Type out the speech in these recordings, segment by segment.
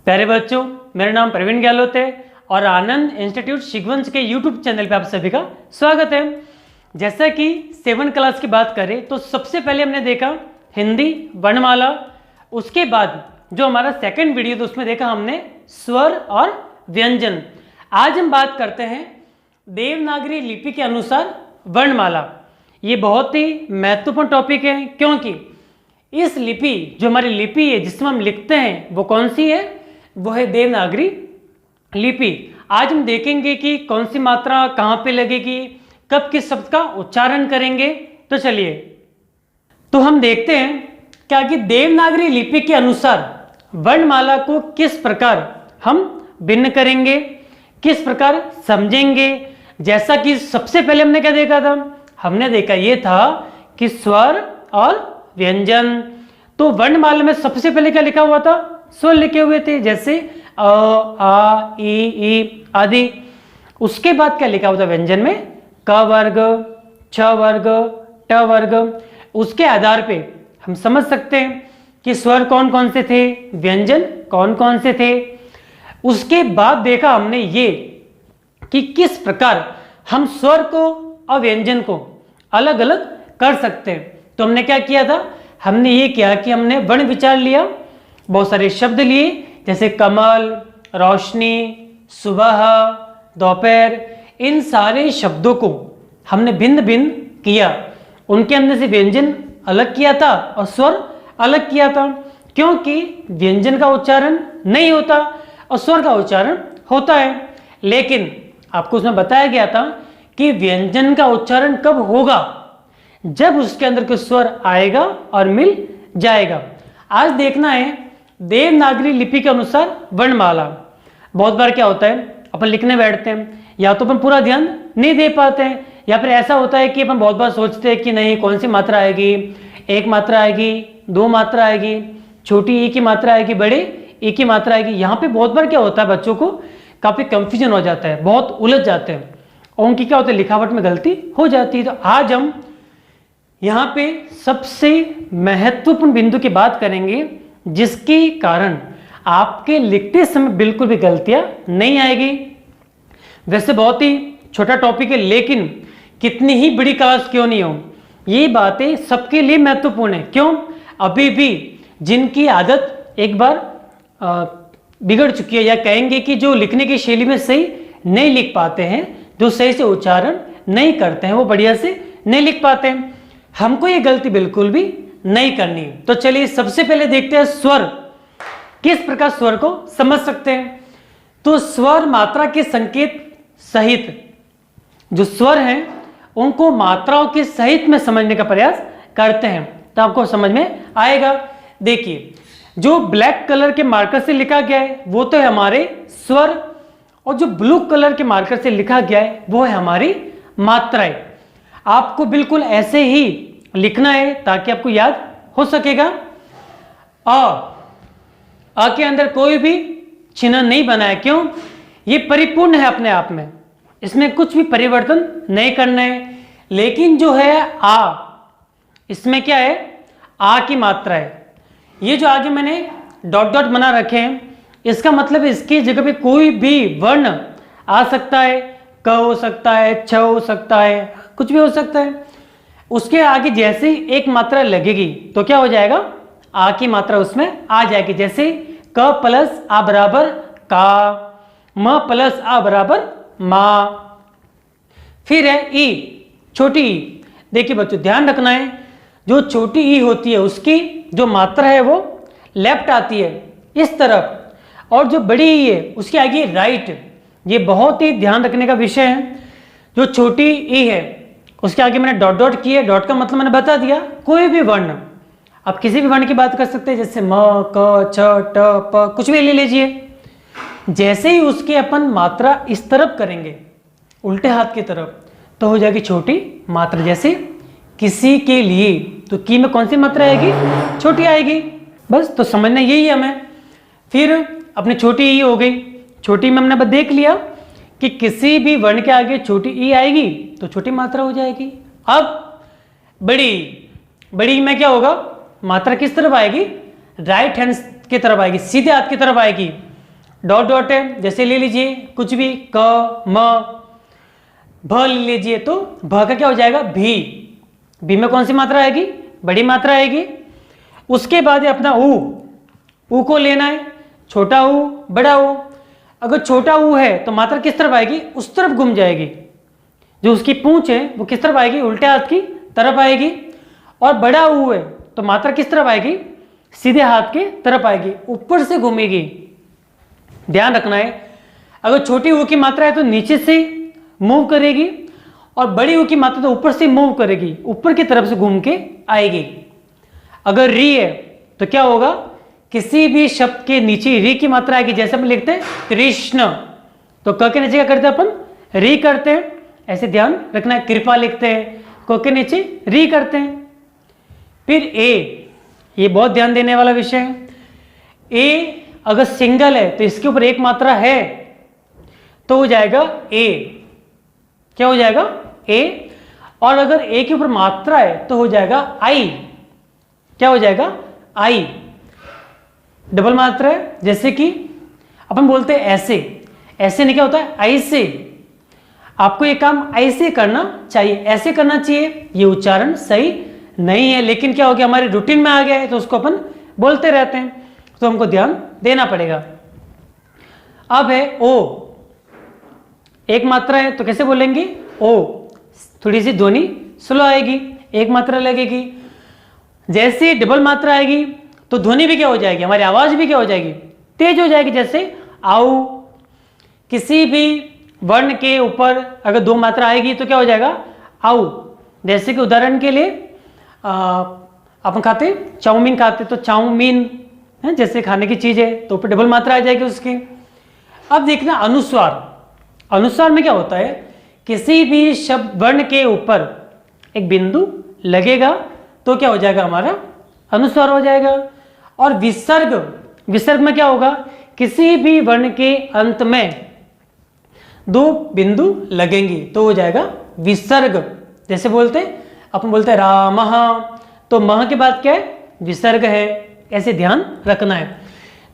प्यारे बच्चों, मेरा नाम प्रवीण गहलोत है और आनंद इंस्टीट्यूट शिगवंश के यूट्यूब चैनल पे आप सभी का स्वागत है। जैसा कि 7 क्लास की बात करें तो सबसे पहले हमने देखा हिंदी वर्णमाला। उसके बाद जो हमारा सेकंड वीडियो था उसमें देखा हमने स्वर और व्यंजन। आज हम बात करते हैं देवनागरी लिपि के अनुसार वर्णमाला। ये बहुत ही महत्वपूर्ण टॉपिक है क्योंकि इस लिपि जो हमारी लिपि है जिसमें हम लिखते हैं वो कौन सी है, वो है देवनागरी लिपि। आज हम देखेंगे कि कौन सी मात्रा कहाँ पे लगेगी, कब किस शब्द का उच्चारण करेंगे। तो चलिए तो हम देखते हैं क्या कि देवनागरी लिपि के अनुसार वर्णमाला को किस प्रकार हम भिन्न करेंगे, किस प्रकार समझेंगे। जैसा कि सबसे पहले हमने क्या देखा था, हमने देखा ये था कि स्वर और व्यंजन। तो वर्णमाला में सबसे पहले क्या लिखा हुआ था, स्वर लिखे हुए थे, जैसे अ, आ, ई आदि। उसके बाद क्या लिखा हुआ था व्यंजन में, क वर्ग, छ वर्ग, ट वर्ग। उसके आधार पे हम समझ सकते हैं कि स्वर कौन कौन से थे, व्यंजन कौन कौन से थे। उसके बाद देखा हमने ये कि किस प्रकार हम स्वर को और व्यंजन को अलग अलग कर सकते हैं। तो हमने क्या किया था, हमने ये किया कि हमने वर्ण विचार लिया, बहुत सारे शब्द लिए जैसे कमल, रोशनी, सुबह, दोपहर। इन सारे शब्दों को हमने भिन्न भिन्न किया, उनके अंदर से व्यंजन अलग किया था और स्वर अलग किया था, क्योंकि व्यंजन का उच्चारण नहीं होता और स्वर का उच्चारण होता है। लेकिन आपको उसमें बताया गया था कि व्यंजन का उच्चारण कब होगा, जब उसके अंदर कोई स्वर आएगा और मिल जाएगा। आज देखना है देवनागरी लिपि के अनुसार वर्णमाला। बहुत बार क्या होता है, अपन लिखने बैठते हैं या तो अपन पूरा ध्यान नहीं दे पाते हैं, या फिर ऐसा होता है कि अपन बहुत बार सोचते हैं कि नहीं कौन सी मात्रा आएगी, एक मात्रा आएगी, दो मात्रा आएगी, छोटी ई की मात्रा आएगी, बड़े ई की मात्रा आएगी। यहाँ पे बहुत बार क्या होता है, बच्चों को काफी कंफ्यूजन हो जाता है, बहुत उलझ जाते हैं और उनकी क्या होता है, लिखावट में गलती हो जाती है। तो आज हम यहाँ पे सबसे महत्वपूर्ण बिंदु की बात करेंगे जिसके कारण आपके लिखते समय बिल्कुल भी गलतियां नहीं आएगी। वैसे बहुत ही छोटा टॉपिक है, लेकिन कितनी ही बड़ी क्लास क्यों नहीं हो, ये बातें सबके लिए महत्वपूर्ण है। क्यों, अभी भी जिनकी आदत एक बार बिगड़ चुकी है, या कहेंगे कि जो लिखने की शैली में सही नहीं लिख पाते हैं, जो सही से उच्चारण नहीं करते हैं, वो बढ़िया से नहीं लिख पाते हैं। हमको ये गलती बिल्कुल भी नहीं करनी। तो चलिए सबसे पहले देखते हैं स्वर, किस प्रकार स्वर को समझ सकते हैं। तो स्वर मात्रा के संकेत सहित, जो स्वर हैं उनको मात्राओं के सहित में समझने का प्रयास करते हैं, तो आपको समझ में आएगा। देखिए जो ब्लैक कलर के मार्कर से लिखा गया है वो तो है हमारे स्वर, और जो ब्लू कलर के मार्कर से लिखा गया है वो है हमारी मात्राएं। आपको बिल्कुल ऐसे ही लिखना है ताकि आपको याद हो सकेगा। आ के अंदर कोई भी चिन्ह नहीं बना है, क्यों, ये परिपूर्ण है अपने आप में, इसमें कुछ भी परिवर्तन नहीं करना है। लेकिन जो है आ, इसमें क्या है, आ की मात्रा है। ये जो आगे मैंने डॉट डॉट बना रखे हैं, इसका मतलब इसकी जगह पे कोई भी वर्ण आ सकता है, क हो सकता है, छ हो सकता है, कुछ भी हो सकता है। उसके आगे जैसे ही एक मात्रा लगेगी तो क्या हो जाएगा, आ की मात्रा उसमें आ जाएगी। जैसे क प्लस आ बराबर का, म प्लस आ बराबर मा। फिर है ई, छोटी ई। देखिए बच्चों ध्यान रखना है, जो छोटी ई होती है उसकी जो मात्रा है वो लेफ्ट आती है इस तरफ, और जो बड़ी ई है उसकी आगे राइट। ये बहुत ही ध्यान रखने का विषय है। जो छोटी ई है उसके आगे मैंने डॉट डॉट किया, डॉट का मतलब मैंने बता दिया, कोई भी वर्ण, आप किसी भी वर्ण की बात कर सकते हैं, जैसे म, क, छ, ट, प, कुछ भी ले लीजिए। जैसे ही उसकी अपन मात्रा इस तरफ करेंगे, उल्टे हाथ की तरफ, तो हो जाएगी छोटी मात्रा। जैसे किसी के लिए, तो की में कौन सी मात्रा आएगी, छोटी आएगी। बस तो समझना यही है हमें। फिर अपनी छोटी ई हो गई, छोटी में हमने बस देख लिया कि किसी भी वर्ण के आगे छोटी ई आएगी तो छोटी मात्रा हो जाएगी। अब बड़ी, बड़ी में क्या होगा, मात्रा किस तरफ आएगी, राइट हैंड की तरफ आएगी, सीधे हाथ की तरफ आएगी। डॉट डॉट है, जैसे ले लीजिए कुछ भी क म भ ले लीजिए, तो भ का क्या हो जाएगा भी। भी में कौन सी मात्रा आएगी, बड़ी मात्रा आएगी। उसके बाद अपना ऊ को लेना है, छोटा ऊ बड़ा ऊ। अगर छोटा ऊ है तो मात्रा किस तरफ आएगी, उस तरफ घूम जाएगी। जो उसकी पूंछ है वो किस तरफ आएगी, उल्टे हाथ की तरफ आएगी। और बड़ा ऊ है तो मात्रा किस तरफ आएगी, सीधे हाथ के तरफ आएगी, ऊपर से घूमेगी। ध्यान रखना है, अगर छोटी ऊ की मात्रा है तो नीचे से मूव करेगी, और बड़ी ऊ की मात्रा तो ऊपर से मूव करेगी, ऊपर की तरफ से घूम के आएगी। अगर री है तो क्या होगा, किसी भी शब्द के नीचे री की मात्रा आएगी। जैसे हम लिखते हैं कृष्ण, तो क के नीचे क्या करते हैं अपन, री करते हैं। ऐसे ध्यान रखना है, कृपा लिखते हैं, क के नीचे री करते हैं। फिर ए, ये बहुत ध्यान देने वाला विषय है। ए अगर सिंगल है तो इसके ऊपर एक मात्रा है तो हो जाएगा ए, क्या हो जाएगा ए। और अगर ए के ऊपर मात्रा है तो हो जाएगा आई, क्या हो जाएगा आई। डबल मात्रा है, जैसे कि अपन बोलते हैं ऐसे, ऐसे नहीं क्या होता है ऐसे। आपको ये काम ऐसे करना चाहिए, ऐसे करना चाहिए, ये उच्चारण सही नहीं है, लेकिन क्या हो गया हमारे रूटीन में आ गया है तो उसको अपन बोलते रहते हैं, तो हमको ध्यान देना पड़ेगा। अब है ओ, एक मात्रा है तो कैसे बोलेंगे ओ, थोड़ी सी ध्वनि स्लो आएगी, एक मात्रा लगेगी। जैसे डबल मात्रा आएगी तो ध्वनि भी क्या हो जाएगी, हमारी आवाज भी क्या हो जाएगी, तेज हो जाएगी। जैसे आओ, किसी भी वर्ण के ऊपर अगर दो मात्रा आएगी तो क्या हो जाएगा आओ। जैसे कि उदाहरण के लिए अपन खाते चाउमीन खाते तो चाउमीन है, जैसे खाने की चीज है तो ऊपर डबल मात्रा आ जाएगी उसकी। अब देखना अनुस्वार, अनुस्वार में क्या होता है, किसी भी शब्द वर्ण के ऊपर एक बिंदु लगेगा तो क्या हो जाएगा हमारा अनुस्वार हो जाएगा। और विसर्ग, विसर्ग में क्या होगा, किसी भी वर्ण के अंत में दो बिंदु लगेंगे तो हो जाएगा विसर्ग। जैसे बोलते अपन बोलते हैं रामः, तो मह के बाद क्या है विसर्ग है, ऐसे ध्यान रखना है।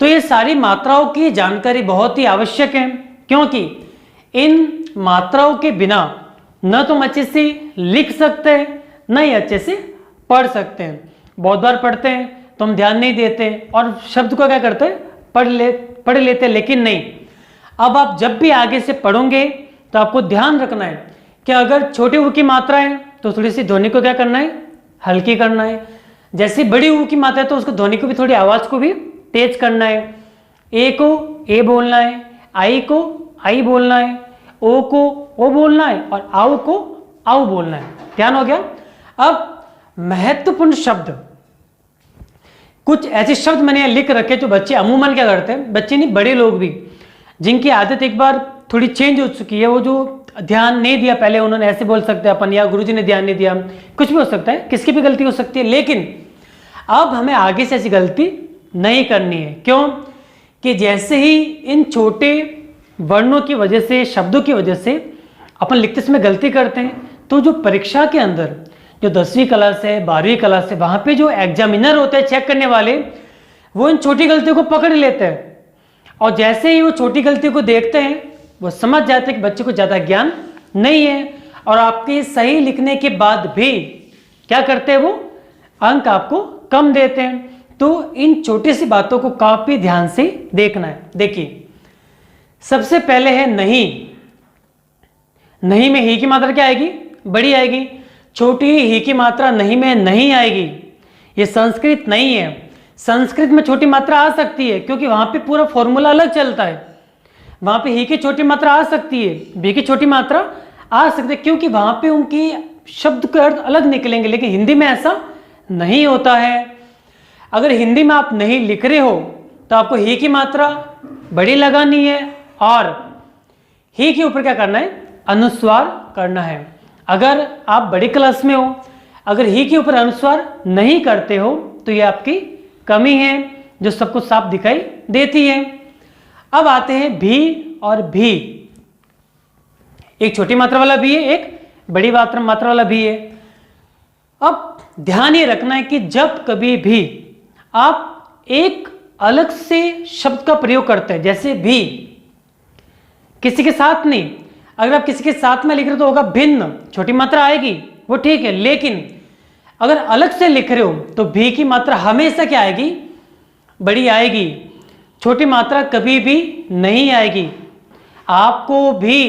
तो ये सारी मात्राओं की जानकारी बहुत ही आवश्यक है, क्योंकि इन मात्राओं के बिना न तो हम अच्छे से लिख सकते हैं न ही अच्छे से पढ़ सकते हैं। बहुत बार पढ़ते हैं तो हम ध्यान नहीं देते और शब्द को क्या करते हैं पढ़ लेते, लेकिन नहीं। अब आप जब भी आगे से पढ़ोगे तो आपको ध्यान रखना है कि अगर छोटे ऊ की मात्रा है तो थोड़ी सी ध्वनि को क्या करना है, हल्की करना है। जैसे बड़ी ऊ की मात्रा है तो उसको ध्वनि को भी, थोड़ी आवाज को भी तेज करना है। ए को ए बोलना है, आई को आई बोलना है, ओ को ओ बोलना है, और आओ को आओ बोलना है। ध्यान हो गया। अब महत्वपूर्ण शब्द, कुछ ऐसे शब्द मैंने लिख रखे जो बच्चे अमूमन क्या करते हैं, बच्चे नहीं बड़े लोग भी, जिनकी आदत एक बार थोड़ी चेंज हो चुकी है, वो जो ध्यान नहीं दिया पहले उन्होंने ऐसे बोल सकते हैं अपन, या गुरुजी ने ध्यान नहीं दिया, कुछ भी हो सकता है, किसकी भी गलती हो सकती है। लेकिन अब हमें आगे से ऐसी गलती नहीं करनी है। क्यों कि जैसे ही इन छोटे वर्णों की वजह से, शब्दों की वजह से अपन लिखते समय गलती करते हैं, तो जो परीक्षा के अंदर जो 10वीं क्लास है, 12वीं क्लास है, वहां पे जो एग्जामिनर होते हैं चेक करने वाले, वो इन छोटी गलतियों को पकड़ लेते हैं। और जैसे ही वो छोटी गलतियों को देखते हैं वो समझ जाते हैं कि बच्चे को ज़्यादा ज्ञान नहीं है, और आपके सही लिखने के बाद भी क्या करते हैं, वो अंक आपको कम देते हैं। तो इन छोटी सी बातों को काफी ध्यान से देखना है। देखिए सबसे पहले है नहीं। नहीं में ही की मात्रा क्या आएगी, बड़ी आएगी। छोटी ही की मात्रा नहीं में नहीं आएगी। ये संस्कृत नहीं है। संस्कृत में छोटी मात्रा आ सकती है क्योंकि वहां पे पूरा फॉर्मूला अलग चलता है। वहां पे ही की छोटी मात्रा आ सकती है, भी की छोटी मात्रा आ सकती है, क्योंकि वहां पे उनकी शब्द के अर्थ अलग निकलेंगे। लेकिन हिंदी में ऐसा नहीं होता है। अगर हिंदी में आप नहीं लिख रहे हो तो आपको ही की मात्रा बड़ी लगानी है और ही के ऊपर क्या करना है, अनुस्वार करना है। अगर आप बड़ी क्लास में हो, अगर ही के ऊपर अनुस्वार नहीं करते हो तो ये आपकी कमी है जो सबको साफ दिखाई देती है। अब आते हैं भी और भी। एक छोटी मात्रा वाला भी है, एक बड़ी मात्रा वाला भी है। अब ध्यान ये रखना है कि जब कभी भी आप एक अलग से शब्द का प्रयोग करते हैं, जैसे भी, किसी के साथ नहीं। अगर आप किसी के साथ में लिख रहे हो तो होगा भिन्न, छोटी मात्रा आएगी, वो ठीक है। लेकिन अगर अलग से लिख रहे हो तो भी की मात्रा हमेशा क्या आएगी? बड़ी आएगी, छोटी मात्रा कभी भी नहीं आएगी। आपको भी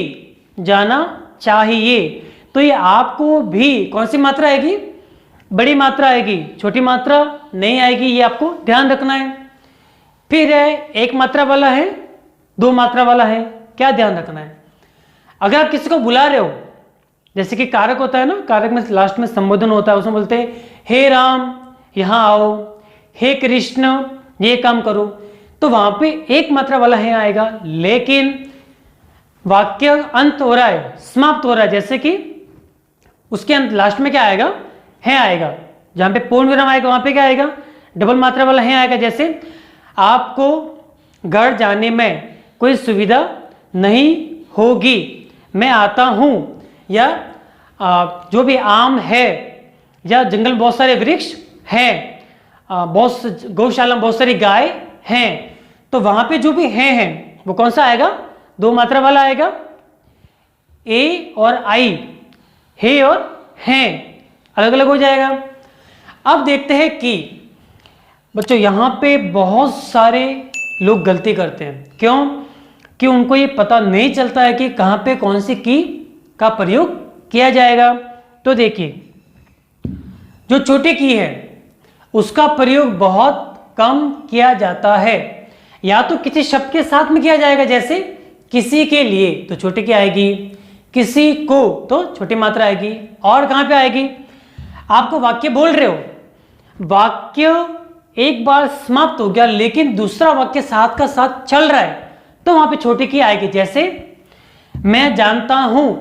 जाना चाहिए, तो ये आपको भी कौन सी मात्रा आएगी? बड़ी मात्रा आएगी, छोटी मात्रा नहीं आएगी, ये आपको ध्यान रखना है। फिर है एक मात्रा वाला है, दो मात्रा वाला है, क्या ध्यान रखना है? अगर आप किसी को बुला रहे हो, जैसे कि कारक होता है ना, कारक में लास्ट में संबोधन होता है, उसमें बोलते हैं हे राम यहां आओ, हे कृष्ण ये काम करो, तो वहां पे एक मात्रा वाला है आएगा। लेकिन वाक्य अंत हो रहा है, समाप्त हो रहा है, जैसे कि उसके अंत लास्ट में क्या आएगा? है आएगा। जहां पे पूर्ण विराम आएगा वहां पे क्या आएगा? डबल मात्रा वाला है आएगा। जैसे आपको घर जाने में कोई सुविधा नहीं होगी, मैं आता हूं, या जो भी आम है, या जंगल में बहुत सारे वृक्ष हैं, बहुत गौशाला में बहुत सारी गाय हैं, तो वहां पे जो भी हैं वो कौन सा आएगा? दो मात्रा वाला आएगा। ए और आई, हे और हैं अलग अलग हो जाएगा। अब देखते हैं कि बच्चों यहां पे बहुत सारे लोग गलती करते हैं। क्यों? कि उनको ये पता नहीं चलता है कि कहां पे कौन सी की का प्रयोग किया जाएगा। तो देखिए, जो छोटी की है उसका प्रयोग बहुत कम किया जाता है। या तो किसी शब्द के साथ में किया जाएगा, जैसे किसी के लिए तो छोटी की आएगी, किसी को तो छोटी मात्रा आएगी। और कहां पे आएगी? आपको वाक्य बोल रहे हो, वाक्य एक बार समाप्त हो गया लेकिन दूसरा वाक्य साथ का साथ चल रहा है, तो वहां पे छोटी की आएगी। जैसे मैं जानता हूं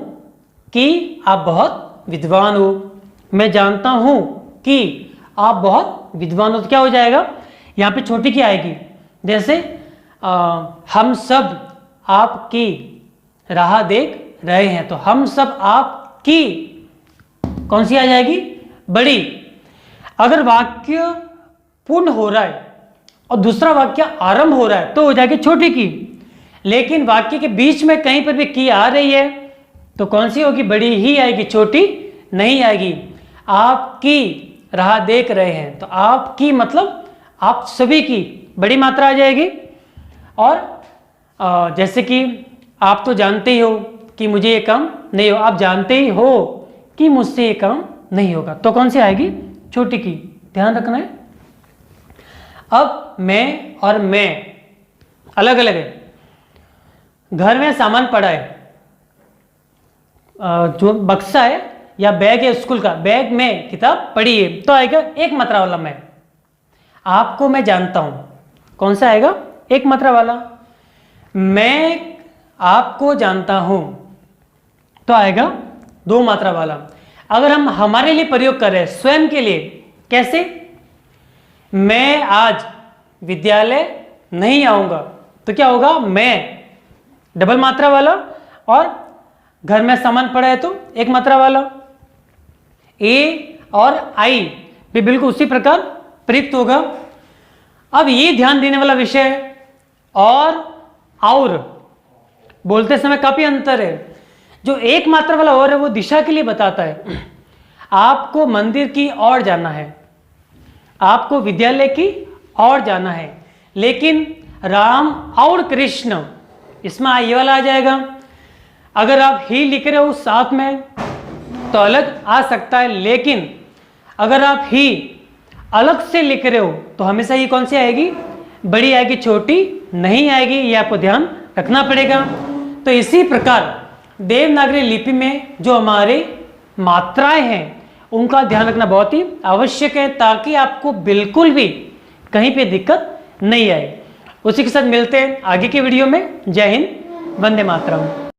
कि आप बहुत विद्वान हो, मैं जानता हूं कि आप बहुत विद्वान हो, तो क्या हो जाएगा? यहां पे छोटी की आएगी। जैसे हम सब आपकी राह देख रहे हैं, तो हम सब आपकी कौन सी आ जाएगी? बड़ी। अगर वाक्य पूर्ण हो रहा है और दूसरा वाक्य आरंभ हो रहा है तो हो जाएगी छोटी की। लेकिन वाक्य के बीच में कहीं पर भी की आ रही है तो कौन सी होगी? बड़ी ही आएगी, छोटी नहीं आएगी। आपकी राह देख रहे हैं, तो आपकी मतलब आप सभी की बड़ी मात्रा आ जाएगी। और जैसे कि आप तो जानते ही हो कि मुझे ये काम नहीं हो, आप जानते ही हो कि मुझसे ये काम नहीं होगा, तो कौन सी आएगी? छोटी की। ध्यान रखना है। अब मैं और मैं अलग अलग है। घर में सामान पड़ा है, जो बक्सा है या बैग है स्कूल का, बैग में किताब पड़ी है, तो आएगा एक मात्रा वाला मैं। आपको मैं जानता हूं, कौन सा आएगा? एक मात्रा वाला। मैं आपको जानता हूं तो आएगा दो मात्रा वाला। अगर हम हमारे लिए प्रयोग कर रहे हैं, स्वयं के लिए, कैसे? मैं आज विद्यालय नहीं आऊंगा, तो क्या होगा? मैं डबल मात्रा वाला, और घर में सामान पड़ा है तो एक मात्रा वाला। ए और आई भी बिल्कुल उसी प्रकार प्रयुक्त होगा। अब ये ध्यान देने वाला विषय है। और बोलते समय काफी अंतर है। जो एक मात्रा वाला और है वो दिशा के लिए बताता है। आपको मंदिर की ओर जाना है, आपको विद्यालय की ओर जाना है। लेकिन राम और कृष्ण, इसमें ये वाला आ जाएगा। अगर आप ही लिख रहे हो साथ में तो अलग आ सकता है, लेकिन अगर आप ही अलग से लिख रहे हो तो हमेशा ये कौन सी आएगी? बड़ी आएगी, छोटी नहीं आएगी। ये आपको ध्यान रखना पड़ेगा। तो इसी प्रकार देवनागरी लिपि में जो हमारे मात्राएं हैं उनका ध्यान रखना बहुत ही आवश्यक है, ताकि आपको बिल्कुल भी कहीं पे दिक्कत नहीं आए। उसी के साथ मिलते हैं आगे के वीडियो में। जय हिंद, वंदे मातरम।